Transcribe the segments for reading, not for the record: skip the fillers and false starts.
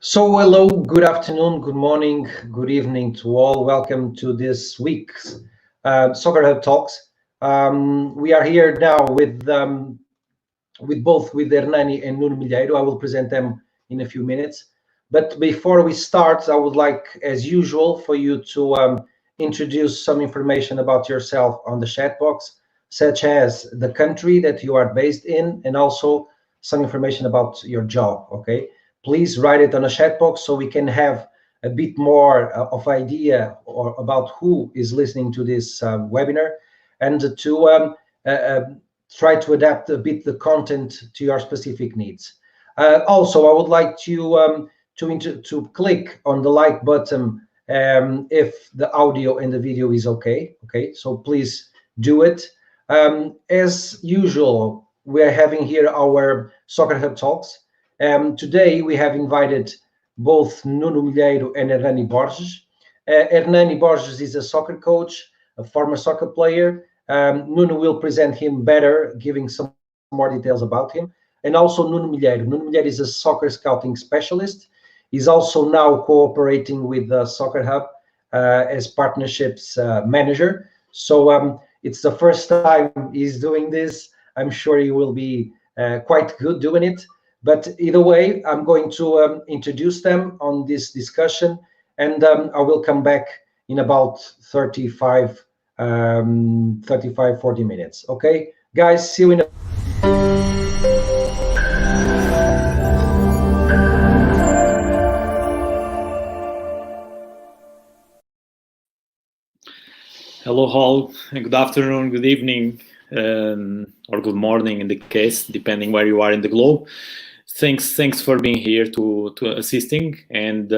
So hello, good afternoon, good morning, good evening to all. Welcome to this week's Soccer Hub Talks. We are here now with both Hernâni and Nuno Milheiro. I will present them in a few minutes. But before we start, I would like, as usual, for you to introduce some information about yourself on the chat box, such as the country that you are based in, and also some information about your job. Okay, please write it on a chat box so we can have a bit more of idea or about who is listening to this webinar, and to try to adapt a bit the content to your specific needs. Also, I would like to click on the like button if the audio and the video is okay. Okay, so please do it. As usual, we are having here our Soccer Hub Talks. Today we have invited both Nuno Milheiro and Hernâni Borges. Hernâni Borges is a soccer coach, a former soccer player. Nuno will present him better, giving some more details about him. And also Nuno Milheiro. Nuno Milheiro is a soccer scouting specialist. He's also now cooperating with the Soccer Hub as partnerships manager. So it's the first time he's doing this. I'm sure he will be quite good doing it. But either way, I'm going to introduce them on this discussion, and I will come back in about 35, 40 minutes. Okay, guys, see you in a Hello all, good afternoon, good evening, or good morning in the case, depending where you are in the globe. Thanks for being here to assisting, and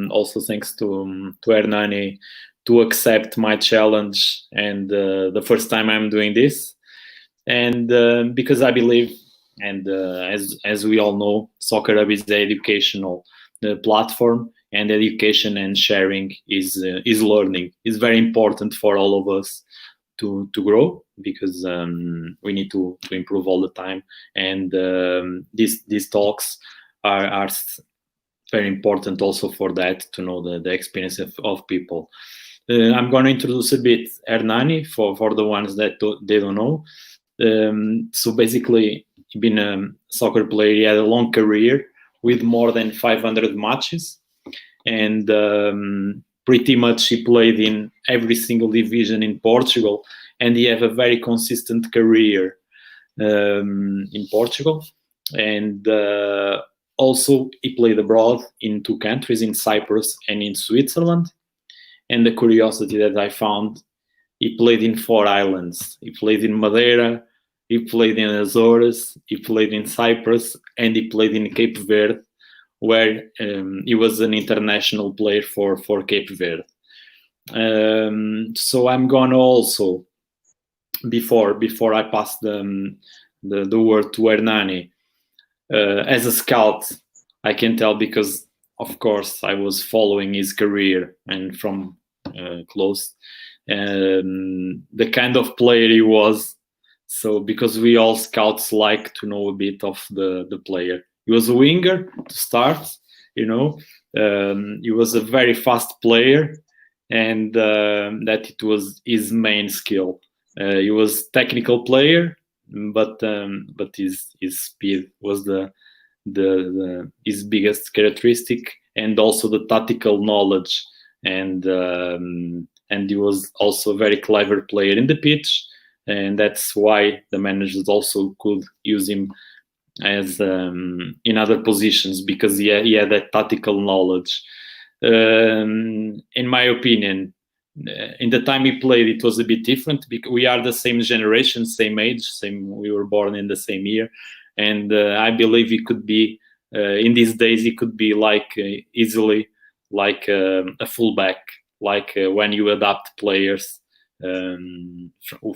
also thanks to Hernâni to accept my challenge, and the first time I'm doing this, and because I believe, and as we all know, Soccer Hub is the educational platform, and education and sharing is learning. It's very important for all of us to grow, because we need to improve all the time, and these talks are very important also for that, to know the experience of people. I'm going to introduce a bit Hernâni for the ones that they don't know. So basically, he's been a soccer player. He had a long career with more than 500 matches, and pretty much he played in every single division in Portugal, and he have a very consistent career in Portugal, and also he played abroad in 2 countries, in Cyprus and in Switzerland. And the curiosity that I found, he played in 4 islands. He played in Madeira, he played in Azores, he played in Cyprus, and he played in Cape Verde, where he was an international player for Cape Verde. So I'm gonna also, before I pass the word to Hernâni, as a scout, I can tell, because of course I was following his career and from close, the kind of player he was. So because we all scouts like to know a bit of the player. He was a winger to start, you know. He was a very fast player, and that it was his main skill. He was technical player, but his speed was his biggest characteristic, and also the tactical knowledge, and he was also a very clever player in the pitch, and that's why the managers also could use him as in other positions, because he had that tactical knowledge. In my opinion, in the time he played, it was a bit different, because we are the same generation, same age, we were born in the same year, and I believe he could be in these days, he could be like easily like a fullback, like when you adapt players from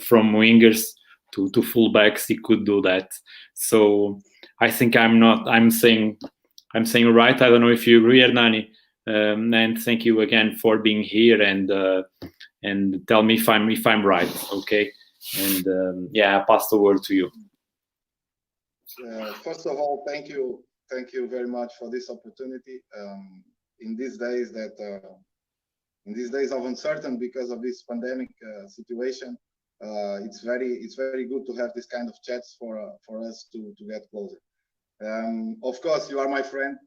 wingers to fullbacks, he could do that. So I think I'm saying right. I don't know if you agree, Hernâni. And thank you again for being here, and tell me if I'm right, okay? And yeah, I pass the word to you. First of all, thank you Thank you very much for this opportunity. In these days of uncertainty because of this pandemic situation, it's very good to have this kind of chats for us to get closer. Of course, you are my friend,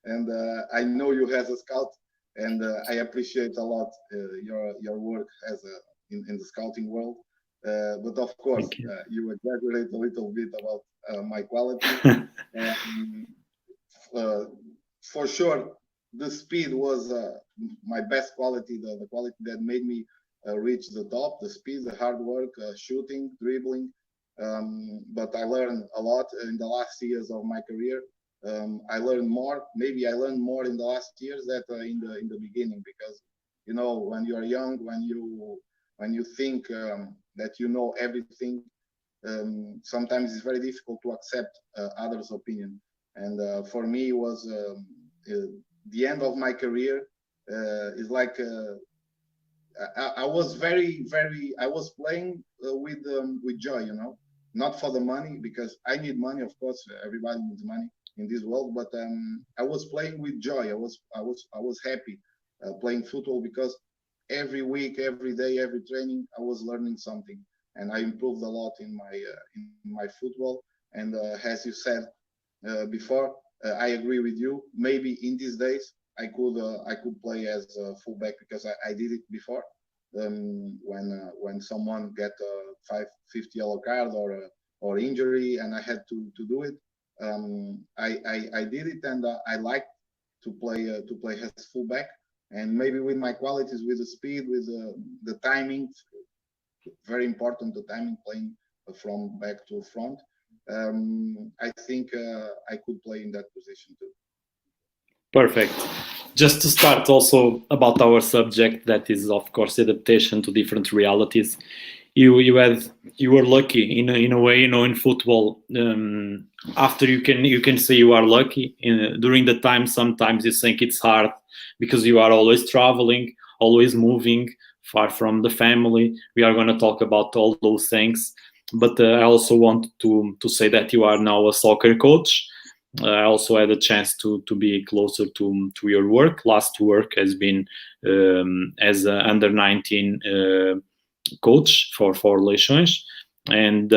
and I know you as a scout, and I appreciate a lot your work as in the scouting world. But of course, you exaggerate a little bit about my quality. For sure, the speed was my best quality, the quality that made me reach the top, the speed, the hard work, shooting, dribbling. But I learned a lot in the last years of my career. I learned more. Maybe I learned more in the last years than in the beginning, because you know, when you are young, when you think that you know everything, sometimes it's very difficult to accept others' opinion. And for me, it was the end of my career. Is like I was I was playing with joy, you know, not for the money, because I need money, of course. Everybody needs money in this world, but I was playing with joy. I was happy playing football, because every week, every day, every training, I was learning something, and I improved a lot in my football. And as you said before, I agree with you. Maybe in these days I could play as a fullback, because I did it before. When someone get a 5-50 yellow card or injury, and I had to do it, I did it, and I like to play as fullback. And maybe with my qualities, with the speed, with the timing, very important, the timing, playing from back to front. I think I could play in that position too. Perfect. Just to start also about our subject, that is of course adaptation to different realities. You were lucky in a way, you know, in football. After you can say you are lucky. During the time, sometimes you think it's hard, because you are always traveling, always moving, far from the family. We are going to talk about all those things. But I also want to say that you are now a soccer coach. I also had a chance to be closer to your work. Last work has been as an under 19 coach for Leções, and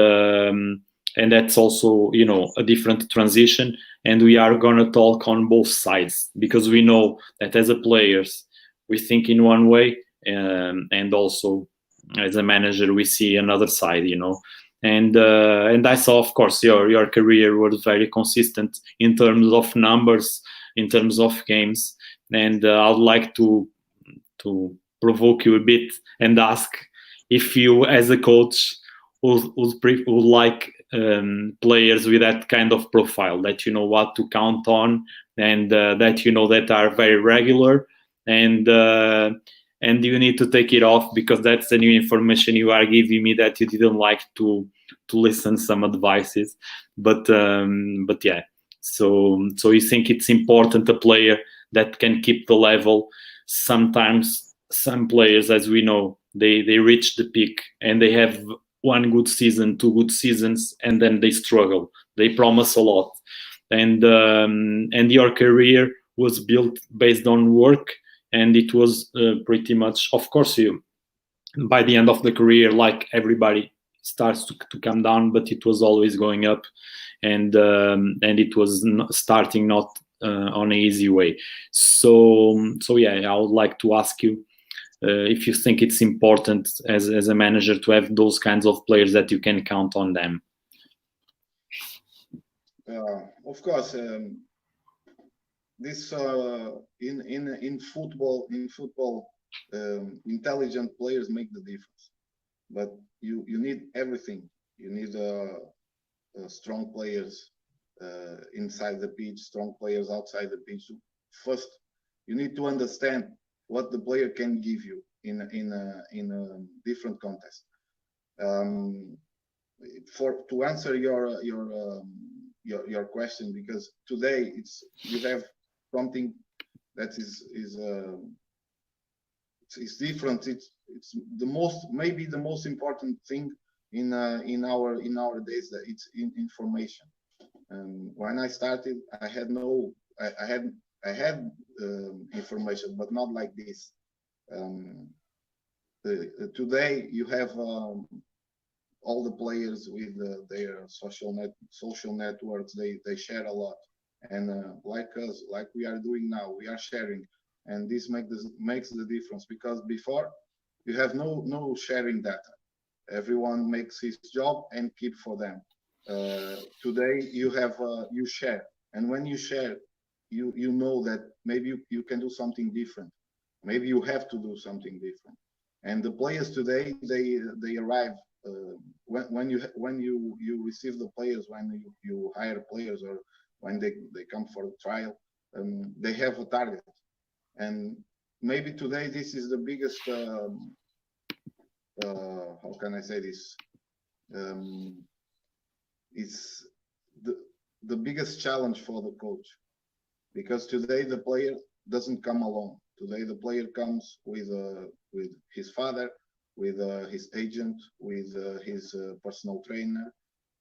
that's also, you know, a different transition. And we are gonna talk on both sides, because we know that as a players we think in one way, and also as a manager we see another side, you know. And I saw, of course, your career was very consistent in terms of numbers, in terms of games. And I would like to provoke you a bit and ask if you, as a coach, would like players with that kind of profile, that you know what to count on, and that you know that are very regular, and you need to take it off, because that's the new information you are giving me, that you didn't like to listen some advices. But yeah, so you think it's important, a player that can keep the level. Sometimes some players, as we know, they reach the peak and they have one good season, 2 good seasons, and then they struggle. They promise a lot, and your career was built based on work. And it was pretty much, of course, you, by the end of the career, like everybody, starts to come down, but it was always going up, and it was starting not on an easy way. So yeah, I would like to ask you if you think it's important as a manager to have those kinds of players, that you can count on them. Of course. This in football, intelligent players make the difference, but you need everything. You need strong players inside the pitch, strong players outside the pitch. First, you need to understand what the player can give you in a different context. To answer your question, because today you have something that is different. It's maybe the most important thing in our days, that it's information. When I started, I had no, I had information, but not like this. Today you have all the players with their social networks. They share a lot, and like us, like we are doing now, we are sharing, and this makes the difference, because before you have no sharing data. Everyone makes his job and keep for them. Today you have you share, and when you share, you know that maybe you can do something different. Maybe you have to do something different. And the players today, they arrive when you receive the players, when you hire players, or when they come for a trial, they have a target. And maybe today this is the biggest how can I say this? It's the biggest challenge for the coach, because today the player doesn't come alone. Today the player comes with his father, with his agent, with his personal trainer,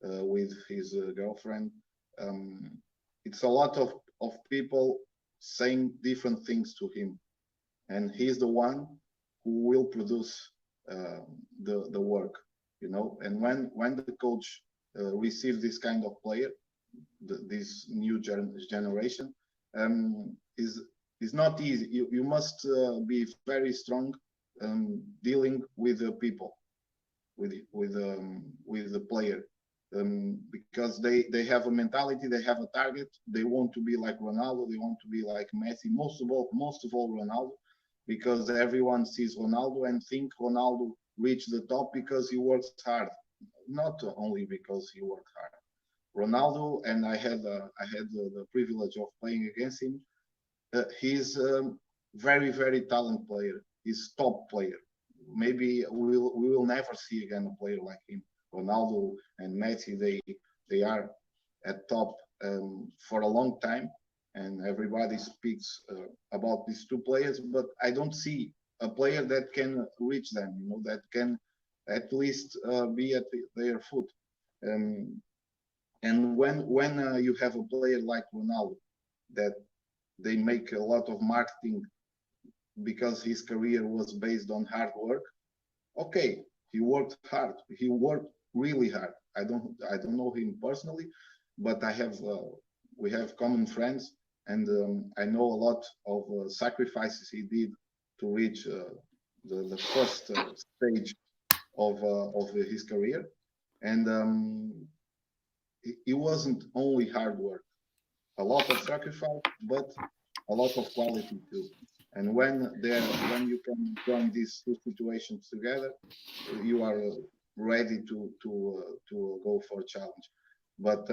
with his girlfriend. It's a lot of people saying different things to him, and he's the one who will produce the work, you know. And when the coach receives this kind of player, this new generation, is not easy. You must be very strong dealing with the people, with the player, because they have a mentality, they have a target. They want to be like Ronaldo, they want to be like Messi. Most of all Ronaldo, because everyone sees Ronaldo and think Ronaldo reached the top because he works hard, not only because he worked hard. Ronaldo, and I had the privilege of playing against him. He's a very, very talented player. He's top player. Maybe we will never see again a player like him. Ronaldo and Messi, they are at top for a long time, and everybody speaks about these two players. But I don't see a player that can reach them. You know, that can at least be at their foot. And when you have a player like Ronaldo, that they make a lot of marketing because his career was based on hard work. Okay, he worked hard. He worked really hard. I don't know him personally, but we have common friends, and I know a lot of sacrifices he did to reach the first stage of his career. And it wasn't only hard work. A lot of sacrifice, but a lot of quality too. And when you can join these two situations together, you are ready to go for a challenge. But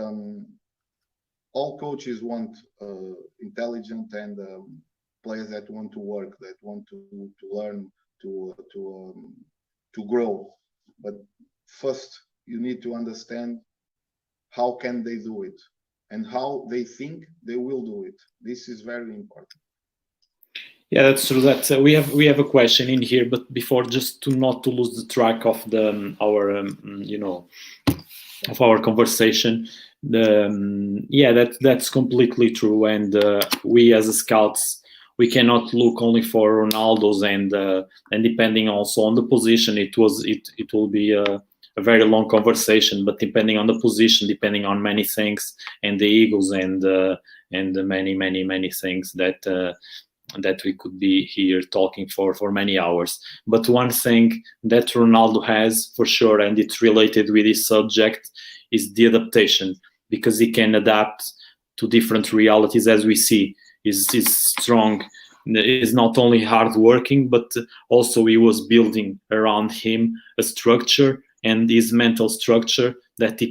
all coaches want intelligent and players that want to work, that want to learn, to grow. But first, you need to understand how can they do it, and how they think they will do it. This is very important. Yeah, that's true. That we have a question in here, but before, just not to lose the track of our conversation. That's completely true. And we as a scouts, we cannot look only for Ronaldo's, and depending also on the position, it will be a very long conversation. But depending on the position, depending on many things, and the egos, and many things that we could be here talking for many hours. But one thing that Ronaldo has for sure, and it's related with this subject, is the adaptation, because he can adapt to different realities. As we see, is strong, is not only hardworking, but also he was building around him a structure, and his mental structure, that he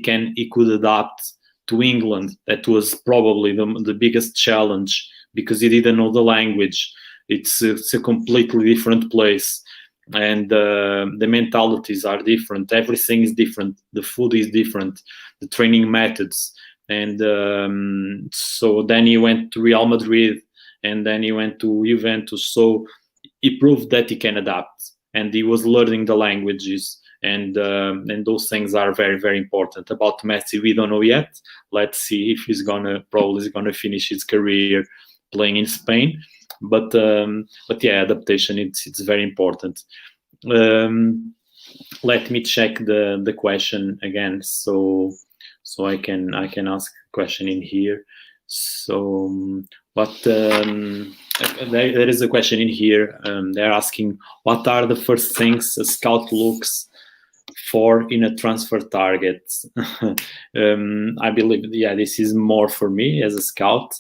could adapt to England. That was probably the biggest challenge, because he didn't know the language. It's a completely different place, and the mentalities are different. Everything is different. The food is different. The training methods. And so then he went to Real Madrid, and then he went to Juventus. So he proved that he can adapt, and he was learning the languages. and those things are very, very important. About Messi, we don't know yet. Let's see if he's probably gonna finish his career playing in Spain. But yeah, adaptation, it's very important. Let me check the question again, so I can ask a question in here. So there is a question in here. They're asking, what are the first things a scout looks for in a transfer target? I believe, yeah, this is more for me as a scout.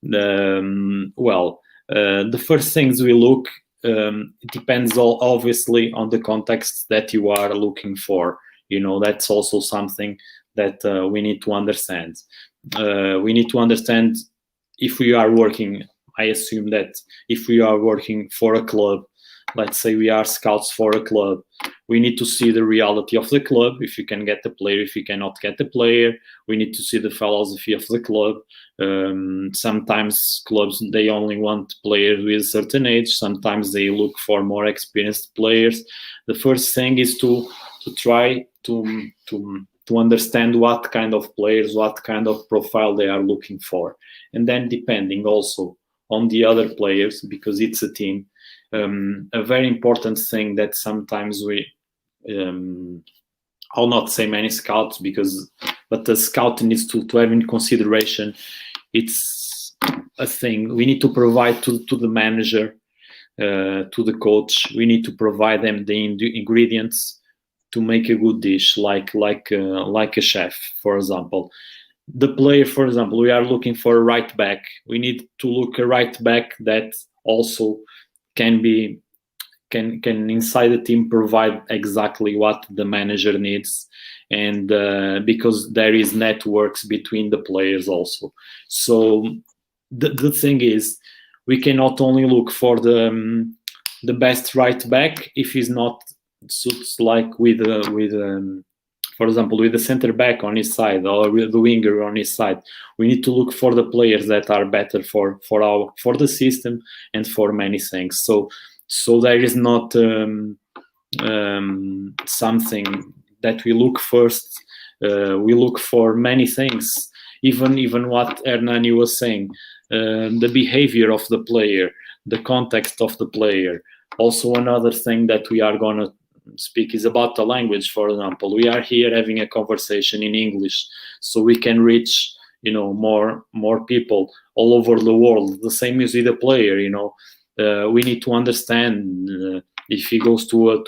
The first things we look, it depends obviously on the context that you are looking for. That's also something that we need to understand. We need to understand if we are working. I assume that if we are working for a club, let's say we are scouts for a club, we need to see the reality of the club. If you can get the player, if you cannot get the player, we need to see the philosophy of the club. Sometimes clubs, they only want players with a certain age. Sometimes they look for more experienced players. The first thing is to try to understand what kind of players, what kind of profile they are looking for. And then depending also on the other players, because it's a team, a very important thing that sometimes I'll not say many scouts, but the scout needs to have in consideration, it's a thing we need to provide to the manager, to the coach. We need to provide them the ingredients to make a good dish, like a chef, for example. The player, for example, we are looking for a right back. We need to look a right back that also can inside the team provide exactly what the manager needs, and because there is networks between the players also. So the thing is, we cannot only look for the best right back if he's not suits, like with for example, with the center back on his side or with the winger on his side. We need to look for the players that are better for the system and for many things. So there is not something that we look first. We look for many things, even what Hernâni was saying, the behavior of the player, the context of the player. Also, another thing that we are gonna speak is about the language. For example, we are here having a conversation in English, so we can reach more people all over the world. The same is with the player. We need to understand if he goes to a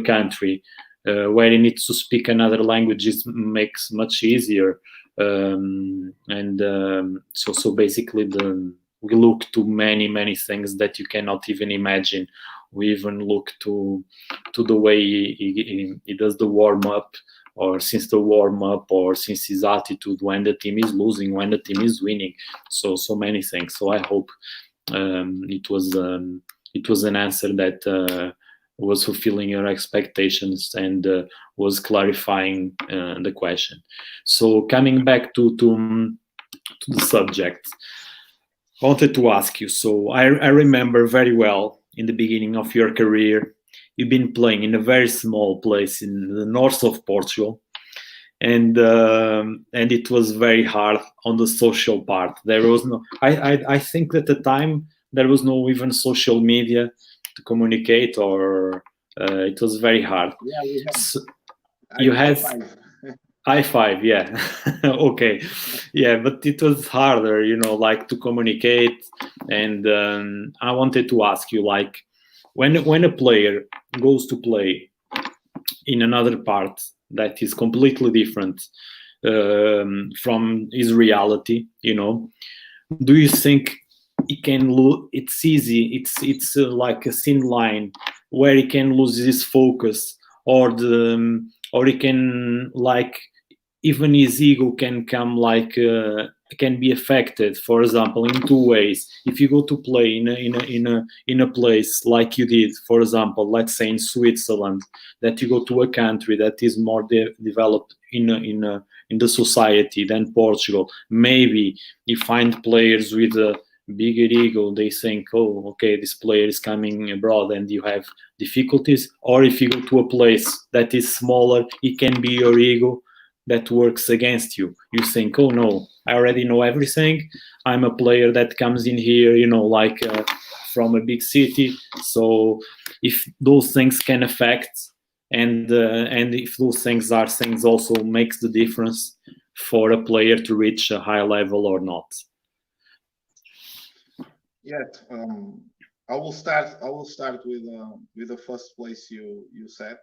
country where he needs to speak another language, it makes much easier. So basically, we look to many things that you cannot even imagine. We even look to the way he does the warm-up, or since the warm-up, or since his attitude when the team is losing, when the team is winning. So many things. So I hope it was an answer that was fulfilling your expectations and was clarifying the question. So coming back to the subject, I wanted to ask you. So I remember very well, in the beginning of your career, you've been playing in a very small place in the north of Portugal, and it was very hard on the social part. There was no, I think at the time there was no even social media to communicate, or it was very hard. Yeah, so you had I5, yeah. Okay, yeah, but it was harder, like to communicate. And I wanted to ask you, like, when a player goes to play in another part that is completely different from his reality, do you think he can lose? It's easy. It's like a thin line where he can lose his focus, or he can, like, even his ego can come, like can be affected. For example, in two ways. If you go to play in a place like you did, for example, let's say in Switzerland, that you go to a country that is more developed in the society than Portugal. Maybe you find players with bigger ego, they think, oh, okay, this player is coming abroad and you have difficulties. Or if you go to a place that is smaller, it can be your ego that works against you. You think, oh no, I already know everything. I'm a player that comes in here, like from a big city. So if those things can affect, and if those things are things also makes the difference for a player to reach a high level or not. Yes, I will start with the first place you said.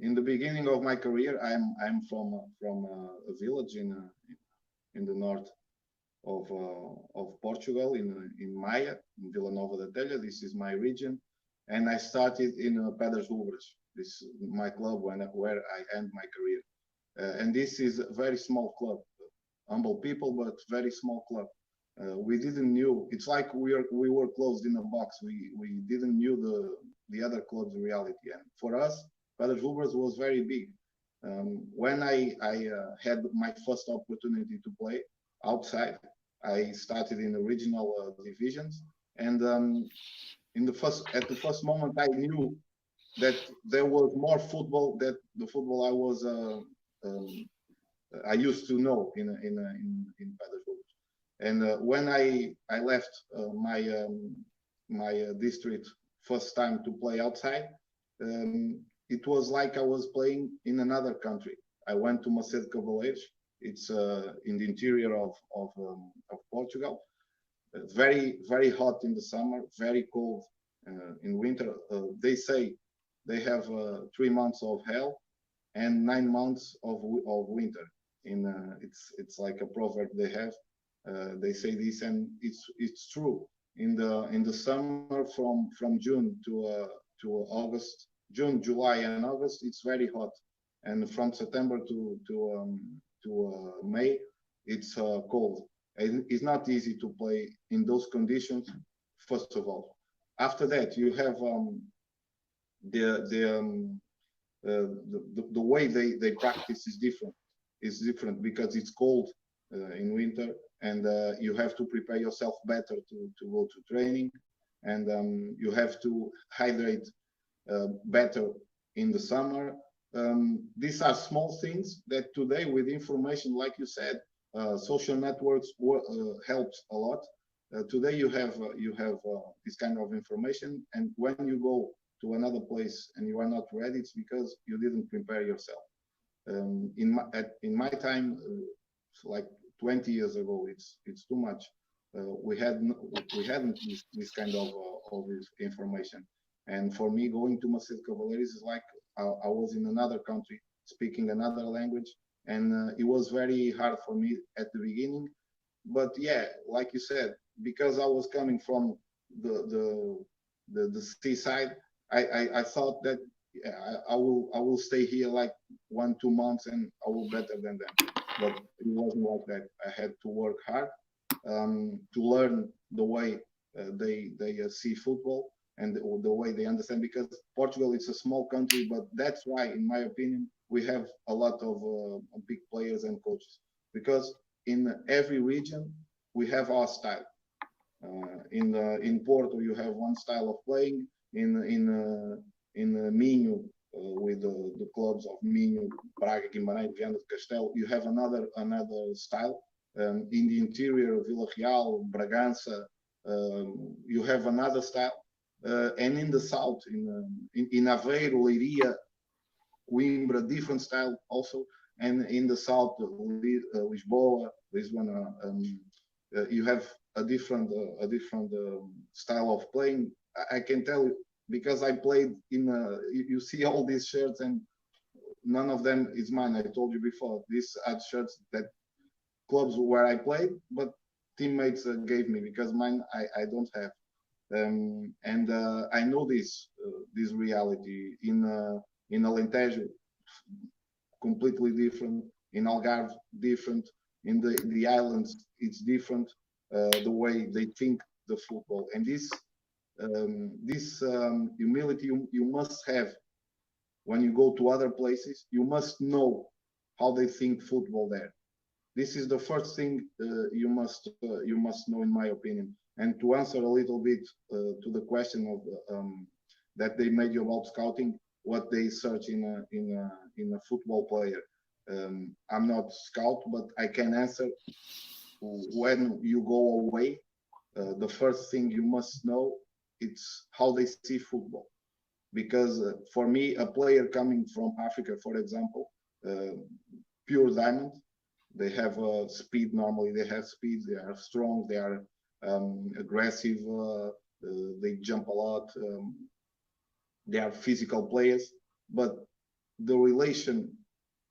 In the beginning of my career, I'm from a village in the north of Portugal, in Maia, in Vila Nova da Telha. This is my region, and I started in Pedras Rubras. This is my club where I end my career, and this is a very small club, humble people, but very small club. We didn't knew. It's like we were closed in a box. We didn't knew the other club's reality, and for us, Pedras Rubras was very big. When I had my first opportunity to play outside, I started in the regional divisions, and at the first moment, I knew that there was more football that the football I used to know in Pedras Rubras. And when I left my district first time to play outside, it was like I was playing in another country. I went to Macedo Cavaleiros. It's in the interior of Portugal. Very, very hot in the summer, very cold in winter. They say they have 3 months of hell and 9 months of winter. It's like a proverb they have. They say this, and it's true. In the summer, from June to August, June, July, and August, it's very hot, and from September to May, it's cold. And it's not easy to play in those conditions. First of all, after that, you have the way they practice is different. It's different because it's cold in winter, and you have to prepare yourself better to go to training, and you have to hydrate better in the summer. These are small things that today, with information, like you said, social networks helps a lot. Today you have this kind of information, and when you go to another place and you are not ready, it's because you didn't prepare yourself. In my time, like 20 years ago, it's too much. We hadn't this kind of this information, and for me, going to Macedo Cavaleiros is like I was in another country, speaking another language, and it was very hard for me at the beginning. But yeah, like you said, because I was coming from the seaside, I thought that I will stay here like 1-2 months and I will better than them. But it wasn't like that. I had to work hard to learn the way they see football and the way they understand. Because Portugal is a small country, but that's why, in my opinion, we have a lot of big players and coaches. Because in every region we have our style. In Porto, you have one style of playing. In Minho, with the clubs of Minho, Braga, Guimarães, Viana do Castelo, you have another style. In the interior of Vila Real, Bragança, you have another style. And in the south, in Aveiro, Leiria, Coimbra, different style also. And in the south, Lisboa, Lisbon, you have a different style of playing. I can tell you, because I played in you see all these shirts and none of them is mine. I told you before, these are shirts that clubs where I played, but teammates gave me, because mine I don't have. And I know this reality. In Alentejo, completely different. In Algarve, different. In the islands, it's different. The way they think the football, and this humility you must have when you go to other places. You must know how they think football there. This is the first thing you must know, in my opinion. And to answer a little bit to the question of that they made you about scouting, what they search in a football player. I'm not scout, but I can answer. When you go away, the first thing you must know, it's how they see football. Because for me, a player coming from Africa, for example, pure diamond, they have speed. Normally they have speed, they are strong, they are aggressive, they jump a lot, they are physical players, but the relation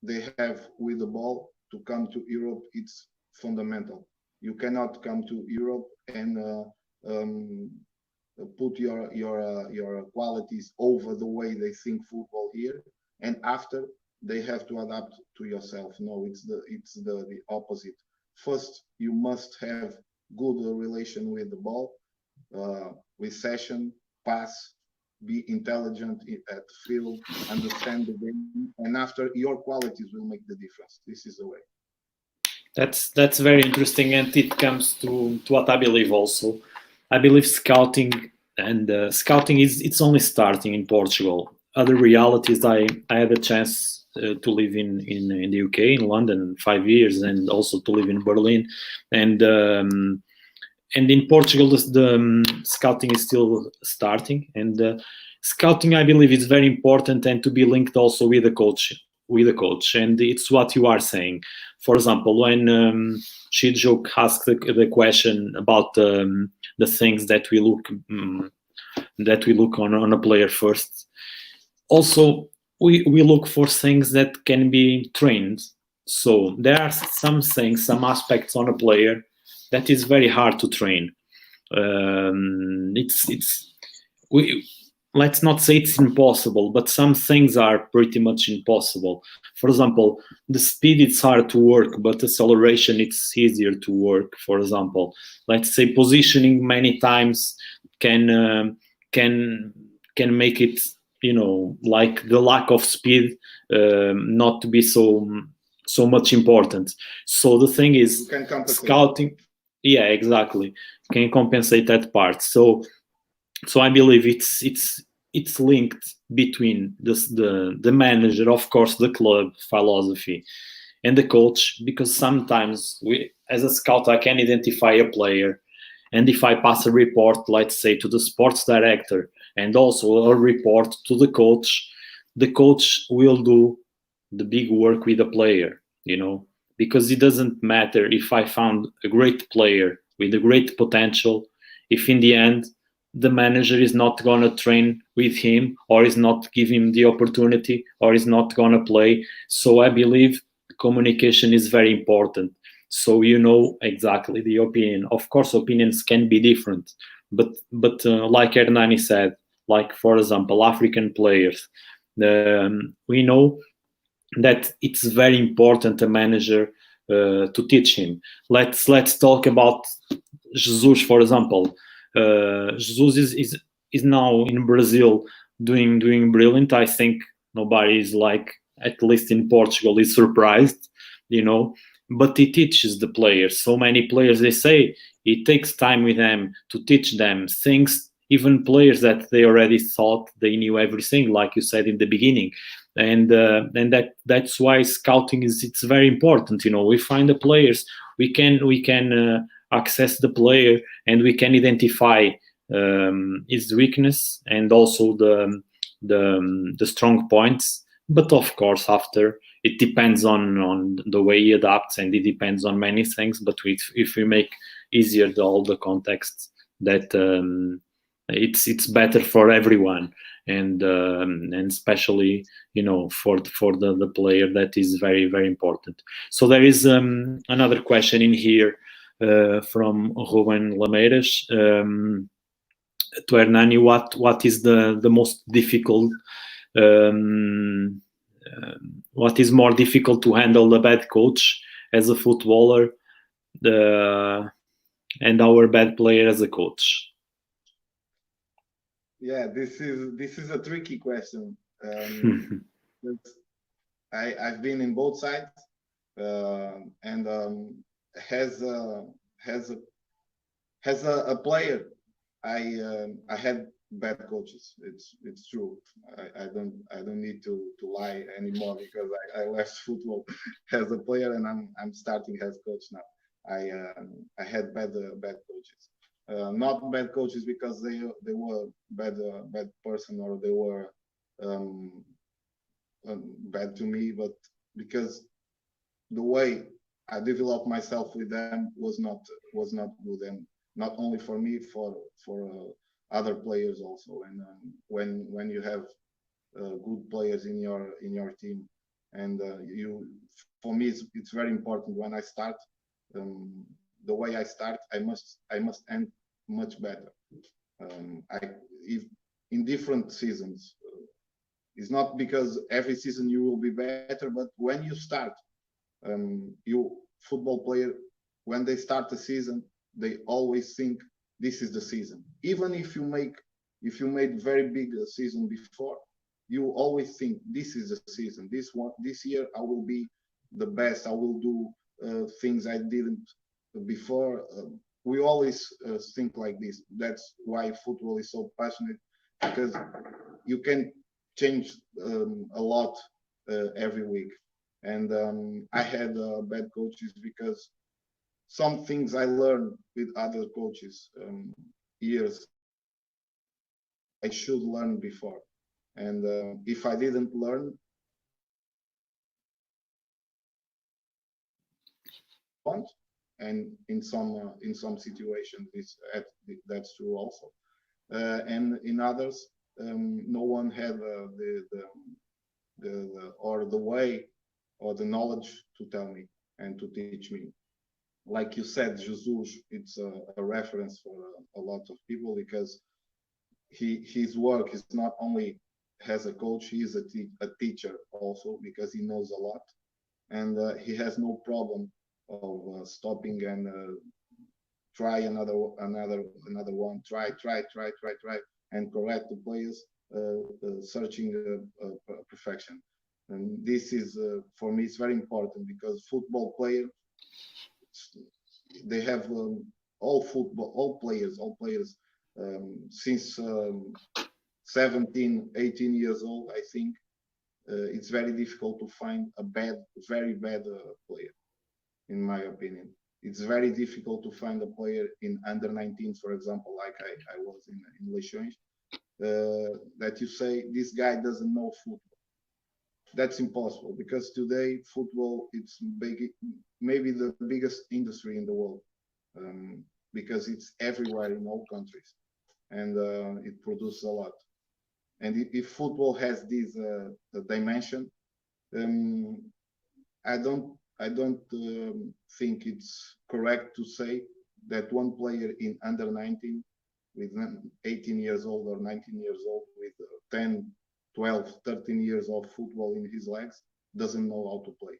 they have with the ball to come to Europe, it's fundamental. You cannot come to Europe and put your qualities over the way they think football here, and after they have to adapt to yourself. No, it's the opposite. First, you must have good relation with the ball, with session, pass, be intelligent at the field, understand the game, and after your qualities will make the difference. This is the way. That's very interesting, and it comes to what I believe also. I believe scouting scouting it's only starting in Portugal. Other realities, I had a chance to live in the UK, in London, 5 years, and also to live in Berlin, and in Portugal the scouting is still starting, and scouting, I believe, is very important, and to be linked also with the coach. And it's what you are saying. For example, when Shijuk asked the question about the things that we look on a player first, also we look for things that can be trained. So there are some things, some aspects on a player that is very hard to train. Let's not say it's impossible, but some things are pretty much impossible. For example, the speed, it's hard to work, but acceleration, it's easier to work. For example, let's say positioning many times can make it, like the lack of speed not to be so much important. So the thing is, scouting, yeah, exactly, can compensate that part. So I believe it's linked between the manager, of course, the club philosophy, and the coach, because sometimes as a scout, I can identify a player, and if I pass a report, let's say, to the sports director, and also a report to the coach will do the big work with the player, because it doesn't matter if I found a great player with a great potential, if in the end the manager is not going to train with him, or is not giving him the opportunity, or is not going to play. So I believe communication is very important. So exactly the opinion. Of course, opinions can be different, but like Hernâni said, like for example, African players, we know that it's very important a manager to teach him. Let's talk about Jesus, for example. Jesus is now in Brazil doing brilliant. I think nobody is, like, at least in Portugal, is surprised, but he teaches the players. So many players, they say it takes time with them to teach them things, even players that they already thought they knew everything, like you said in the beginning. And that's why scouting it's very important. We find the players, we can access the player, and we can identify his weakness and also the strong points. But of course, after, it depends on the way he adapts, and it depends on many things. But if we make easier all the contexts, that it's better for everyone, and especially for the player, that is very, very important. So there is another question in here from Ruben Lameiras to Hernâni. What is the most difficult? What is more difficult to handle, the bad coach as a footballer, and our bad player as a coach? Yeah, this is a tricky question. I've been in both sides. and has a player. I had bad coaches. It's true. I don't need to lie anymore because I left football as a player and I'm starting as coach now. I had bad coaches. Not bad coaches because they were bad person or they were bad to me, but because the way I developed myself with them was not good, and not only for me, for other players also. And when you have good players in your team, and for me it's very important when I start. The way I start, I must end much better. If in different seasons, it's not because every season you will be better, but when you start, you football player, when they start the season, they always think this is the season. Even if you made very big season before, you always think this is the season. This year I will be the best. I will do things I didn't before. We always think like this. That's why football is so passionate, because you can change a lot every week. And I had bad coaches because some things I learned with other coaches years I should learn before. And if I didn't learn, and in some situations that's true also. And in others, no one had the way or the knowledge to tell me and to teach me. Like you said, Jesus, it's a reference for a lot of people because his work is not only as a coach, he is a teacher also, because he knows a lot, and he has no problem of stopping and try another one, try, and correct the players, searching perfection. And this is for me, it's very important because football players, they have all players since 17, 18 years old, I think it's very difficult to find a very bad player, in my opinion. It's very difficult to find a player in under 19s, for example, like I was in Milheiro, that you say this guy doesn't know football. That's impossible, because today football, it's maybe the biggest industry in the world, because it's everywhere in all countries, and it produces a lot. And if football has this dimension, I don't think it's correct to say that one player in under 19 with 18 years old or 19 years old with 10, 12, 13 years of football in his legs doesn't know how to play.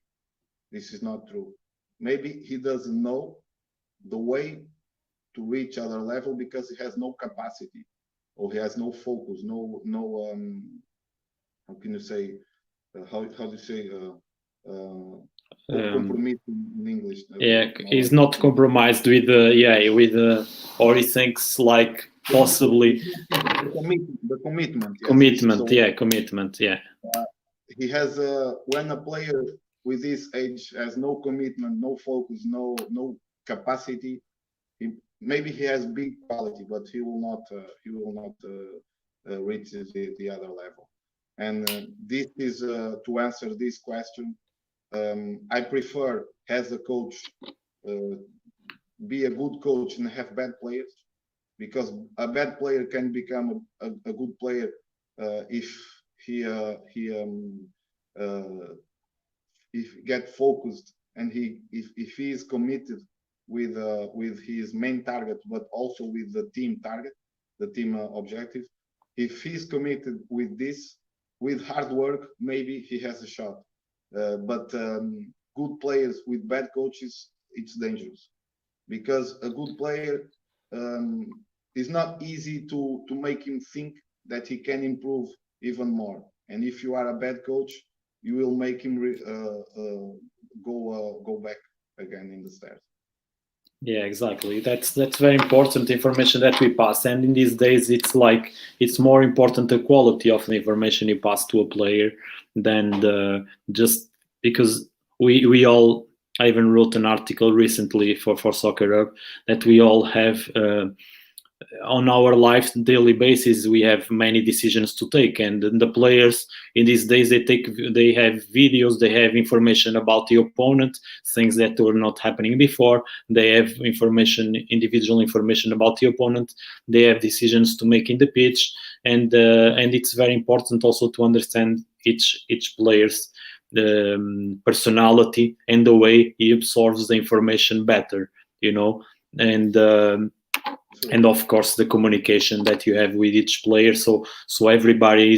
This is not true. Maybe he doesn't know the way to reach other level because he has no capacity, or he has no focus, no how can you say, how do you say, compromise in English? He's not compromised with or he thinks like possibly the commitment. Yes. Commitment, so, commitment. He has when a player with this age has no commitment, no focus, no capacity. Maybe he has big quality, but he will not reach the other level. And this is to answer this question. I prefer, as a coach, be a good coach and have bad players, because a bad player can become a good player if he get focused, and if he is committed with his main target, but also with the team target, the team objective. If he's committed with this, with hard work, maybe he has a shot. But good players with bad coaches, it's dangerous, because a good player is not easy to make him think that he can improve even more. And if you are a bad coach, you will make him go back again in the stairs. Yeah, exactly. That's very important information that we pass. And in these days, it's more important the quality of the information you pass to a player than just because we all. I even wrote an article recently for Soccer Hub that we all have on our life daily basis. We have many decisions to take, and the players in these days they have videos, they have information about the opponent, things that were not happening before. They have individual information about the opponent. They have decisions to make in the pitch, and it's very important also to understand each player's personality and the way he absorbs the information better, and of course the communication that you have with each player, so everybody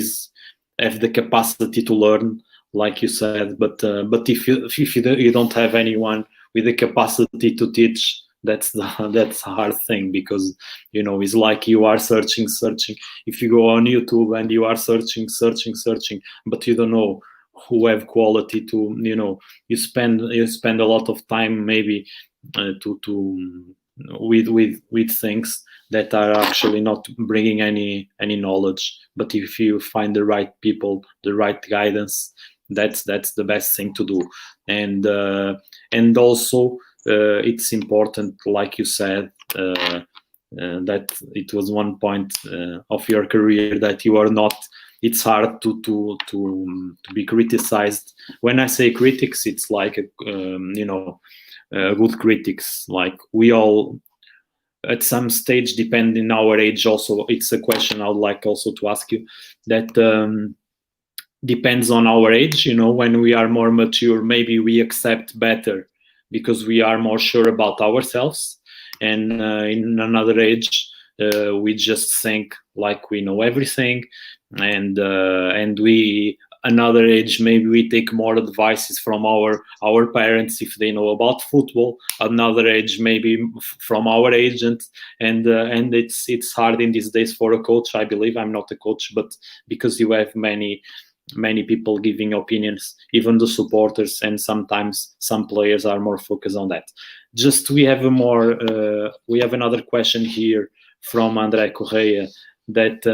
have the capacity to learn, like you said. But if you don't have anyone with the capacity to teach, that's a hard thing, because it's like you are searching. If you go on YouTube and you are searching, but you don't know who have quality to, you spend a lot of time maybe with things that are actually not bringing any knowledge. But if you find the right people, the right guidance, that's the best thing to do. And also it's important, like you said, that it was one point of your career that you are not. It's hard to be criticized. When I say critics, it's like good critics. Like we all, at some stage, depending on our age, also it's a question I would like also to ask you. That depends on our age. When we are more mature, maybe we accept better because we are more sure about ourselves. And in another age, we just think like we know everything, and another age, maybe we take more advices from our parents if they know about football. Another age, maybe from our agent, and it's hard in these days for a coach. I believe, I'm not a coach, but because you have many people giving opinions, even the supporters, and sometimes some players are more focused on that. Just we have another question here from André Correia that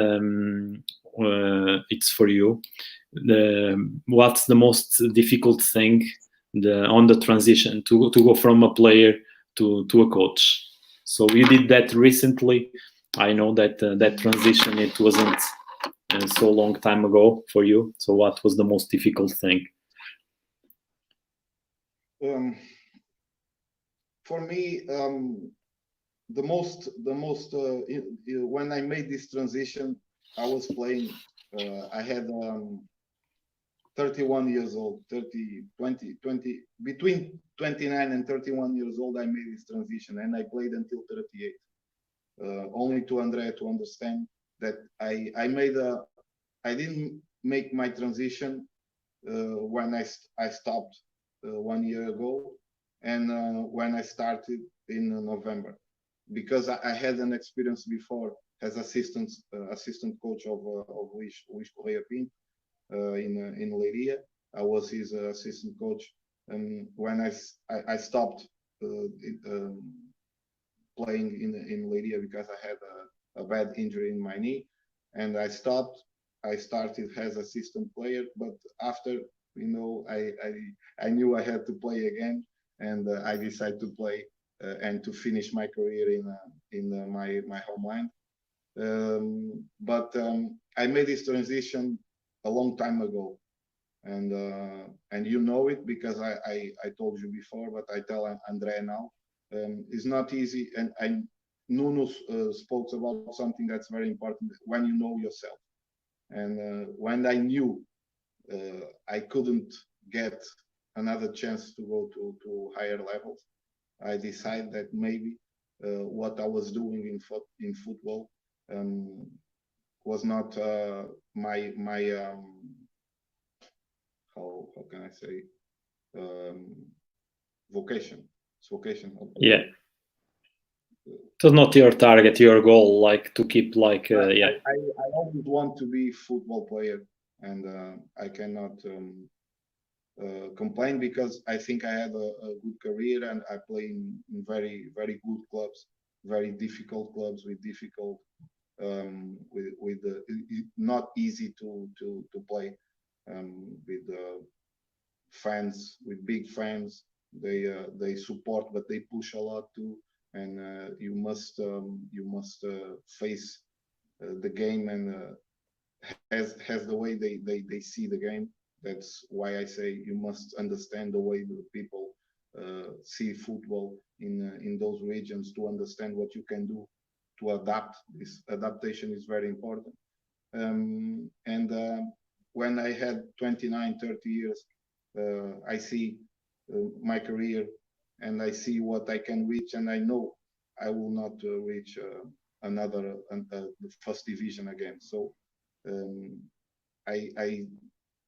it's for you. What's the most difficult thing on the transition to go from a player to a coach? So you did that recently. I know that that transition, it wasn't so long time ago for you. So what was the most difficult thing? For me, the most when I made this transition, I was playing. I had 31 years old, between 29 and 31 years old. I made this transition, and I played until 38. Only to Andrea to understand that I didn't make my transition when I stopped 1 year ago, and when I started in November, because I had an experience before as assistant coach of Luís Correia Pinto in Leiria. I was his assistant coach, and when I stopped playing in Leiria because I had a bad injury in my knee, and I stopped. I started as assistant player, but after, I knew I had to play again, and I decided to play and to finish my career in my homeland. But I made this transition a long time ago, and you know it because I told you before, but I tell Andrea now. It's not easy, and Nuno spoke about something that's very important: when you know yourself. And when I knew I couldn't get another chance to go to higher levels, I decided that maybe what I was doing in football was not my how can I say, vocation. It's vocation. Yeah. It was not your target, your goal, like to keep like yeah. I always want to be a football player, and I cannot complain, because I think I had a good career, and I play in very, very good clubs, very difficult clubs with difficult, not easy to play, with fans, with big fans. They support, but they push a lot too, and you must face the game, and has the way they see the game. That's why I say you must understand the way the people see football in those regions, to understand what you can do to adapt. This adaptation is very important. When I had 29, 30 years, I see my career, and I see what I can reach, and I know I will not reach the first division again. So I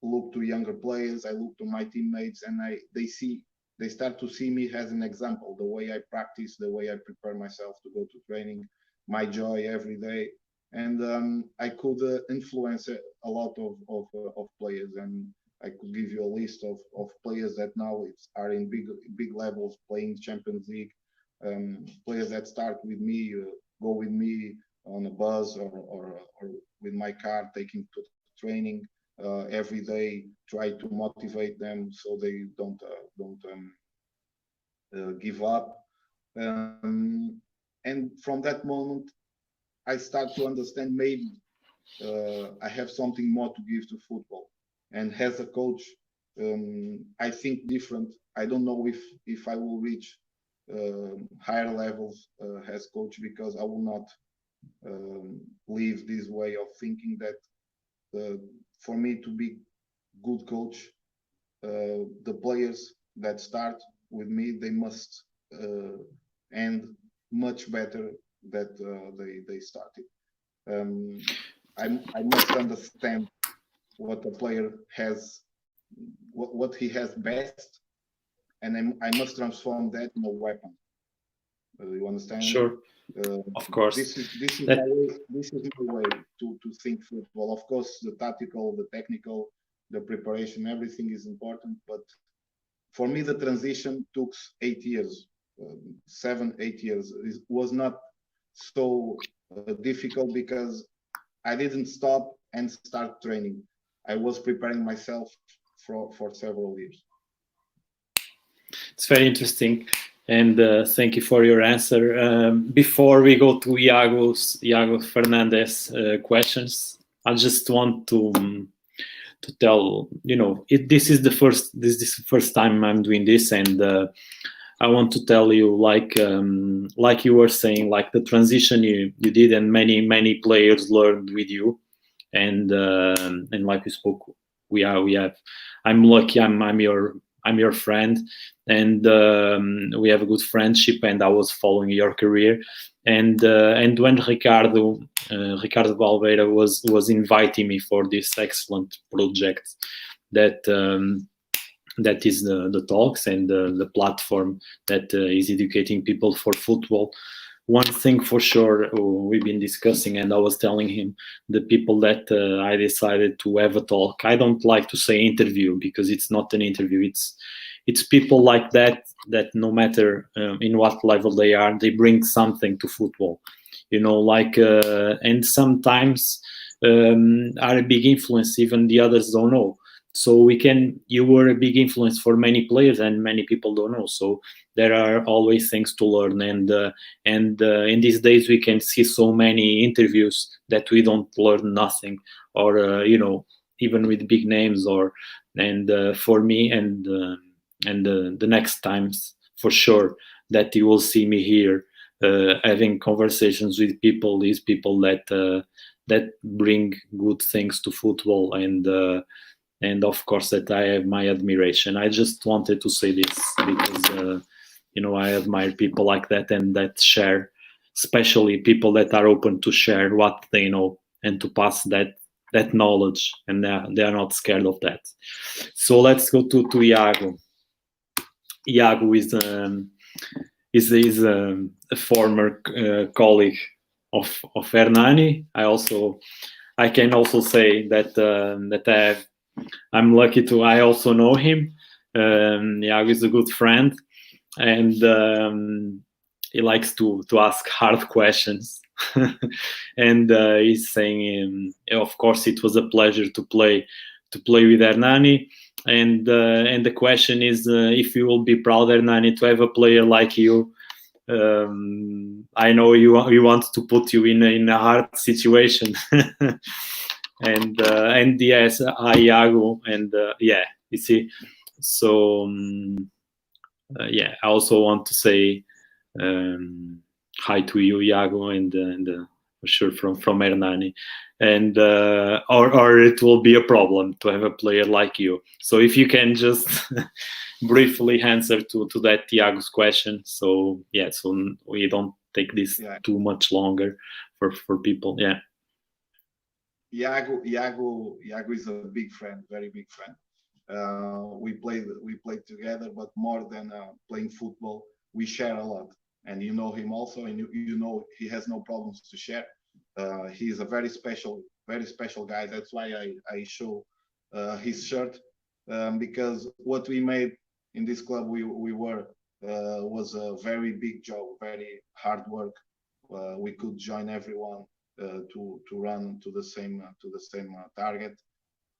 look to younger players, I look to my teammates, and they start to see me as an example, the way I practice, the way I prepare myself to go to training, my joy every day. And I could influence a lot of players, and I could give you a list of players that now are in big levels, playing Champions League, players that start with me, go with me on a bus or with my car, taking to training every day, try to motivate them so they don't give up. And from that moment, I start to understand, maybe I have something more to give to football. And as a coach, I think different. I don't know if I will reach higher levels as coach, because I will not leave this way of thinking, that for me to be good coach, the players that start with me, they must end much better that they started. I must understand what a player has, what he has best, and I must transform that in a weapon. You understand? Sure. Of course. This is my way to think football. Of course, the tactical, the technical, the preparation, everything is important. But for me, the transition took 8 years, 7, 8 years. It was not so difficult, because I didn't stop and start training. I was preparing myself for several years. It's very interesting, and thank you for your answer. Before we go to Iago Fernandez questions, I just want to tell, this is the first time I'm doing this, and I want to tell you, like you were saying, like the transition you did, and many players learned with you, and like we spoke, we have. I'm lucky. I'm your friend, and we have a good friendship. And I was following your career, and when Ricardo Valveira was inviting me for this excellent project that is the talks and the platform that is educating people for football. One thing for sure we've been discussing, and I was telling him, the people that I decided to have a talk. I don't like to say interview, because it's not an interview. It's people like that no matter in what level they are, they bring something to football. And sometimes are a big influence. Even the others don't know. So you were a big influence for many players, and many people don't know. So there are always things to learn, and in these days we can see so many interviews that we don't learn nothing, or even with big names, for me, and the next times for sure that you will see me here having conversations with these people that bring good things to football, and of course that I have my admiration. I just wanted to say this because I admire people like that, and that share, especially people that are open to share what they know and to pass that knowledge, and they are not scared of that. So let's go to Iago. Iago is a former colleague of Hernâni. I can also say that I'm lucky I also know him. Iago is a good friend, and he likes to ask hard questions. And he's saying, of course, it was a pleasure to play with Hernâni. And the question is, if you will be proud, Hernâni, to have a player like you. I know you want to put you in a hard situation. And yes, Iago, and yeah, you see. So yeah, I also want to say hi to you, Iago, and for sure from Hernâni. And or it will be a problem to have a player like you. So if you can just briefly answer to that Iago's question. So yeah, so we don't take this too much longer for people. Yeah. Iago is a big friend, very big friend. We played together, but more than playing football, we share a lot. And you know him also, and you know he has no problems to share. He is a very special guy. That's why I show his shirt, because what we made in this club was a very big job, very hard work. We could join everyone to run to the same target,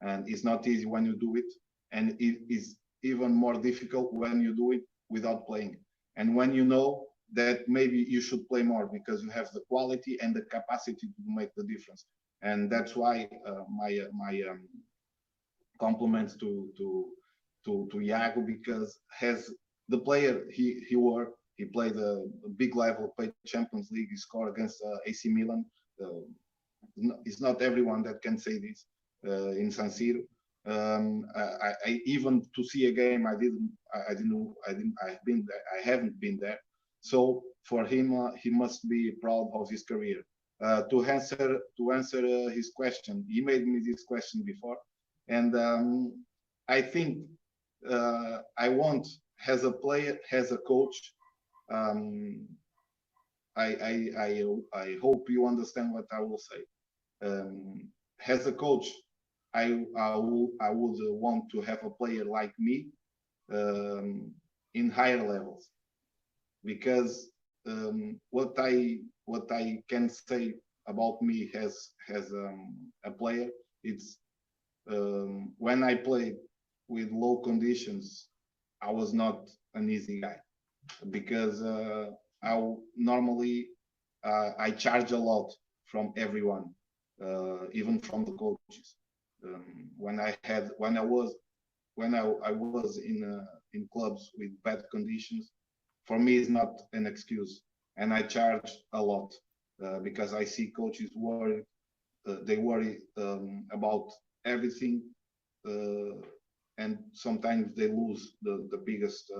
and it's not easy when you do it, and it is even more difficult when you do it without playing, and when you know that maybe you should play more because you have the quality and the capacity to make the difference. And that's why my compliments to Iago, because has the player he played a big level, played Champions League, he scored against AC Milan. It's not everyone that can say this in San Siro. I even to see a game, I haven't been there. So for him, he must be proud of his career. To answer his question, he made me this question before, and I think I want, as a player, as a coach. I hope you understand what I will say. As a coach, I would want to have a player like me in higher levels, because what I can say about me as a player, it's when I played with low conditions, I was not an easy guy, because normally I charge a lot from everyone, even from the coaches. When I was in clubs with bad conditions, for me it's not an excuse, and I charge a lot because I see coaches worry. They worry about everything, and sometimes they lose the biggest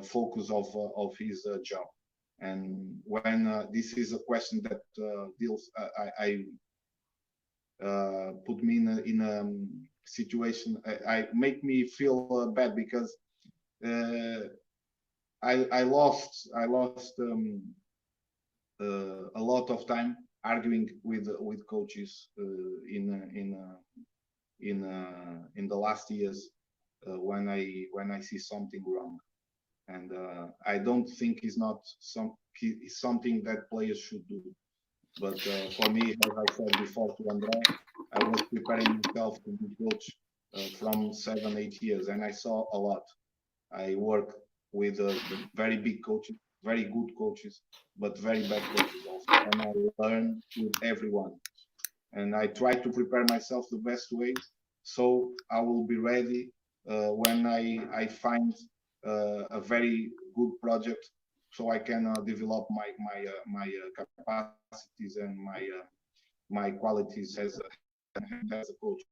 focus of his job. And when this is a question that deals, I put me in a situation, I make me feel bad, because I lost a lot of time arguing with coaches in the last years when I see something wrong, and I don't think it's something that players should do. But for me, as I said before to André, I was preparing myself to be coach from 7-8 years, and I saw a lot. I work with very big coaches, very good coaches, but very bad coaches also, and I learn with everyone. And I try to prepare myself the best way, so I will be ready when I find a very good project, so I can develop my capacities and my qualities as a coach,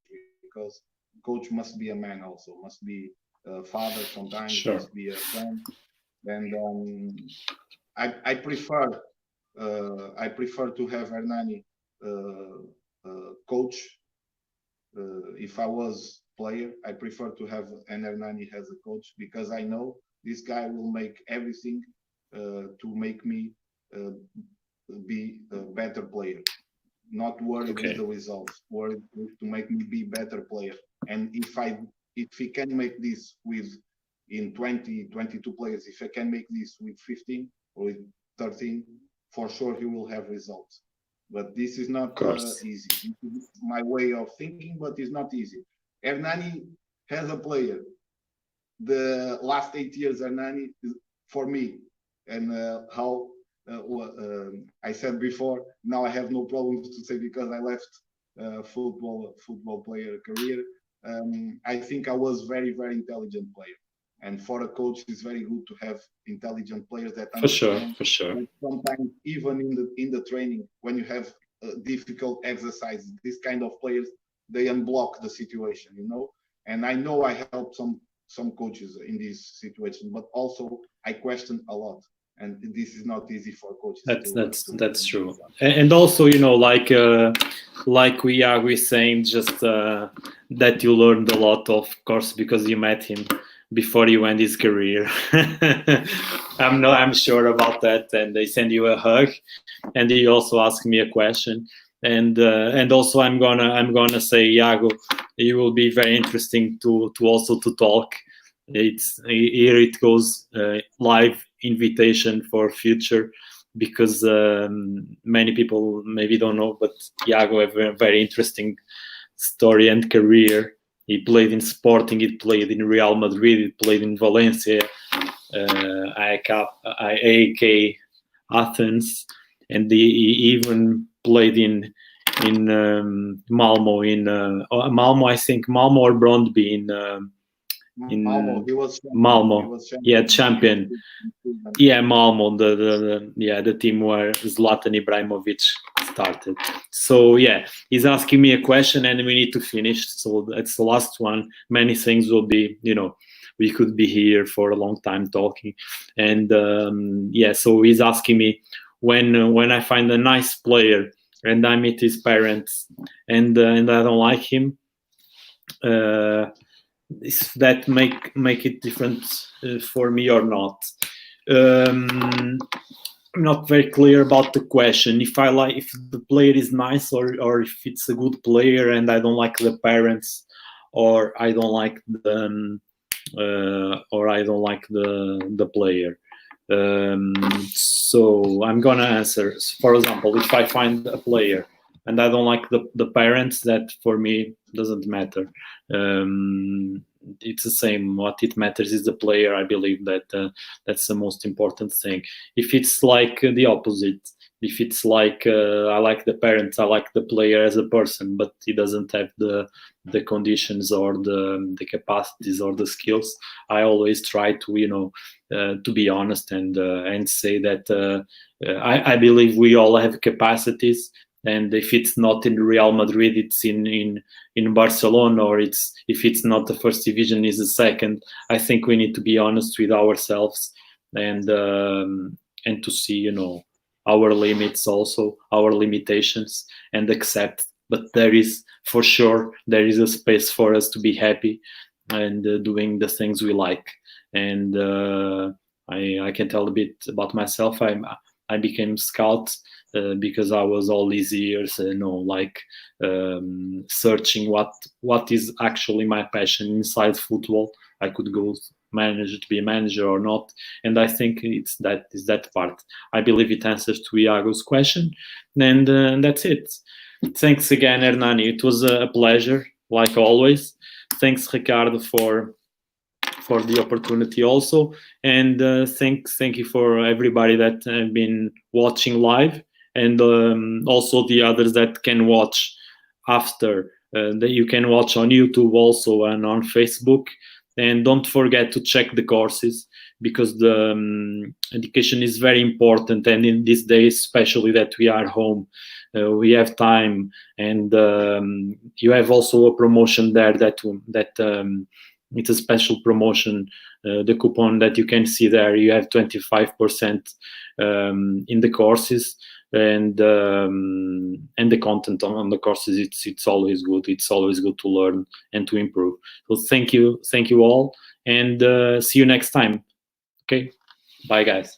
because coach must be a man also, must be a father sometimes, sure. Must be a friend, and I prefer to have Hernâni coach. If I was player, I prefer to have an Hernâni as a coach, because I know this guy will make everything to make me be a better player. not worried Okay. with the results, worried to make me be better player. And if he can make this with in 20, 22 players, if I can make this with 15 or with 13, for sure he will have results. But this is not easy. This is my way of thinking, but it's not easy. Hernâni has a player. The last 8 years, Hernâni, for me, and how I said before, now I have no problems to say because I left football player career. I think I was very, very intelligent player. And for a coach, it's very good to have intelligent players that understand. For sure. That sometimes, even in the training, when you have difficult exercises, this kind of players, they unblock the situation, you know. And I know I helped some coaches in this situation, but also I question a lot. And this is not easy for coaches. That's true. And also, you know, like we are saying, just that you learned a lot, of course, because you met him before you end his career. I'm sure about that. And they send you a hug, and he also asked me a question. And also I'm gonna say, Iago, it will be very interesting to also to talk. Here it goes, live invitation for future, because many people maybe don't know, but Iago have a very interesting story and career. He played in Sporting, he played in Real Madrid, he played in Valencia, AEK Athens, and he even played in Malmo, Malmo, I think Malmo or Brondby in Malmo. He was Malmo. He was champion. Yeah, Malmo, the team where Zlatan Ibrahimovic started. So yeah, he's asking me a question, and we need to finish. So that's the last one. Many things will be, you know, we could be here for a long time talking. And yeah, so he's asking me when I find a nice player and I meet his parents and I don't like him, if that make it different for me or not. I'm not very clear about the question. If the player is nice, or if it's a good player and I don't like the parents, or I don't like the player. So I'm gonna answer. For example, if I find a player and I don't like the parents, that for me doesn't matter. It's the same. What it matters is the player. I believe that that's the most important thing. If it's like the opposite, if it's like I like the parents, I like the player as a person, but he doesn't have the conditions or the capacities or the skills, I always try to, you know, to be honest and say that I believe we all have capacities. And if it's not in Real Madrid, it's in Barcelona, or if it's not the first division, is the second. I think we need to be honest with ourselves and to see, you know, our limits, also our limitations, and accept. But there is a space for us to be happy and doing the things we like. And I can tell a bit about myself. I became scout because I was all these years, you know, like searching what is actually my passion inside football. I could go to be a manager or not, and I think is that part. I believe it answers to Iago's question, and that's it. Thanks again, Hernâni. It was a pleasure, like always. Thanks, Ricardo, for the opportunity also, and thank you for everybody that have been watching live, and also the others that can watch after. That you can watch on YouTube also and on Facebook. And don't forget to check the courses, because the education is very important, and in these days, especially that we are home, we have time, and you have also a promotion there that it's a special promotion. The coupon that you can see there, you have 25% in the courses, and the content on the courses. It's always good. It's always good to learn and to improve. So thank you all, and see you next time. Okay, bye guys.